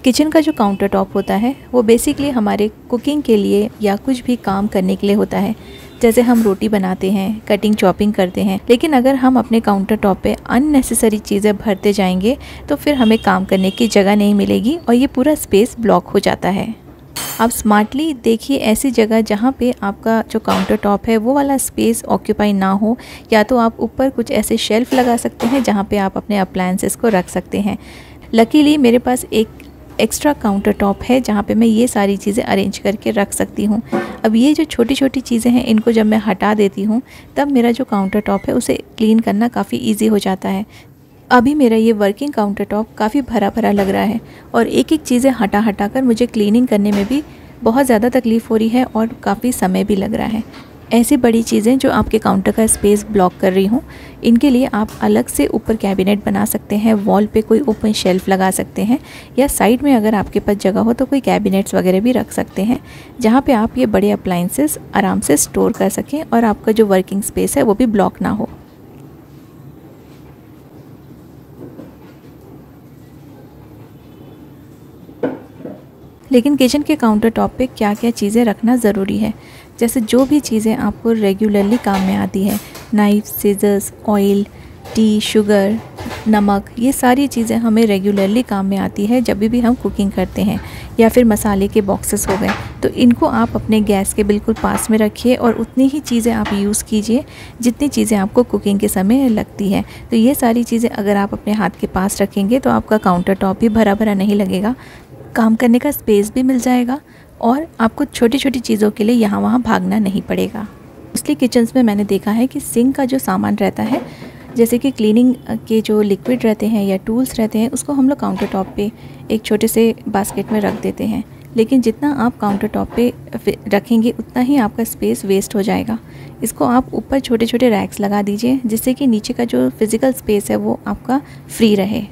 Kitchen का जो counter top होता है वो बेसिकली हमारे कुकिंग के लिए या कुछ भी काम करने के लिए होता है। जैसे हम रोटी बनाते हैं, कटिंग चॉपिंग करते हैं, लेकिन अगर हम अपने काउंटर टॉप पे अननेसेसरी चीज़ें भरते जाएंगे तो फिर हमें काम करने की जगह नहीं मिलेगी और ये पूरा स्पेस ब्लॉक हो जाता है। आप स्मार्टली देखिए ऐसी जगह जहाँ पे आपका जो काउंटर टॉप है वो वाला स्पेस ऑक्यूपाई ना हो, या तो आप ऊपर कुछ ऐसे शेल्फ लगा सकते हैं जहाँ पे आप अपने अप्लायंसेस को रख सकते हैं। लकीली मेरे पास एक एक्स्ट्रा काउंटर टॉप है जहाँ पे मैं ये सारी चीज़ें अरेंज करके रख सकती हूँ। अब ये जो छोटी छोटी चीज़ें हैं इनको जब मैं हटा देती हूँ तब मेरा जो काउंटर टॉप है उसे क्लीन करना काफ़ी इजी हो जाता है। अभी मेरा ये वर्किंग काउंटर टॉप काफ़ी भरा भरा लग रहा है और एक एक चीज़ें हटा हटा कर मुझे क्लीनिंग करने में भी बहुत ज़्यादा तकलीफ़ हो रही है और काफ़ी समय भी लग रहा है। ऐसी बड़ी चीज़ें जो आपके काउंटर का स्पेस ब्लॉक कर रही हूँ, इनके लिए आप अलग से ऊपर कैबिनेट बना सकते हैं, वॉल पे कोई ओपन शेल्फ लगा सकते हैं, या साइड में अगर आपके पास जगह हो तो कोई कैबिनेट्स वगैरह भी रख सकते हैं जहाँ पे आप ये बड़े अप्लायंसेस आराम से स्टोर कर सकें और आपका जो वर्किंग स्पेस है वो भी ब्लॉक ना हो। लेकिन किचन के काउंटर टॉप पे क्या क्या चीज़ें रखना ज़रूरी है, जैसे जो भी चीज़ें आपको रेगुलरली काम में आती है, knife, scissors, oil, tea, sugar, नमक, ये सारी चीज़ें हमें रेगुलरली काम में आती है जब भी हम कुकिंग करते हैं। या फिर मसाले के बॉक्सेस हो गए, तो इनको आप अपने गैस के बिल्कुल पास में रखिए और उतनी ही चीज़ें आप यूज़ कीजिए जितनी चीज़ें आपको कुकिंग के समय लगती है। तो ये सारी चीज़ें अगर आप अपने हाथ के पास रखेंगे तो आपका काउंटर टॉप भी भरा भरा नहीं लगेगा, काम करने का स्पेस भी मिल जाएगा और आपको छोटी छोटी चीज़ों के लिए यहाँ वहाँ भागना नहीं पड़ेगा। मोस्टली किचन्स में मैंने देखा है कि सिंक का जो सामान रहता है, जैसे कि क्लीनिंग के जो लिक्विड रहते हैं या टूल्स रहते हैं, उसको हम लोग काउंटर टॉप पे एक छोटे से बास्केट में रख देते हैं। लेकिन जितना आप काउंटर टॉप पे रखेंगे उतना ही आपका स्पेस वेस्ट हो जाएगा। इसको आप ऊपर छोटे छोटे रैक्स लगा दीजिए जिससे कि नीचे का जो फिज़िकल स्पेस है वो आपका फ्री रहे।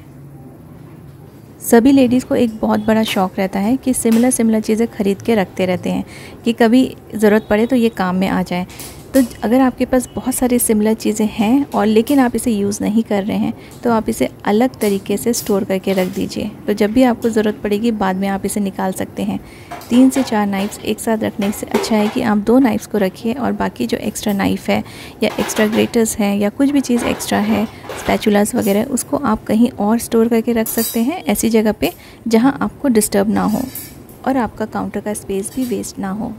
सभी लेडीज़ को एक बहुत बड़ा शौक़ रहता है कि सिमिलर चीज़ें ख़रीद के रखते रहते हैं कि कभी ज़रूरत पड़े तो ये काम में आ जाए। तो अगर आपके पास बहुत सारी सिमिलर चीज़ें हैं और लेकिन आप इसे यूज़ नहीं कर रहे हैं तो आप इसे अलग तरीके से स्टोर करके रख दीजिए, तो जब भी आपको ज़रूरत पड़ेगी बाद में आप इसे निकाल सकते हैं। 3 से 4 नाइफ्स एक साथ रखने से अच्छा है कि आप 2 नाइफ्स को रखिए और बाकी जो एक्स्ट्रा नाइफ़ है या एक्स्ट्रा ग्रेटर्स है या कुछ भी चीज़ एक्स्ट्रा है, स्पैचुलास वगैरह, उसको आप कहीं और स्टोर करके रख सकते हैं, ऐसी जगह पे जहाँ आपको डिस्टर्ब ना हो और आपका काउंटर का स्पेस भी वेस्ट ना हो।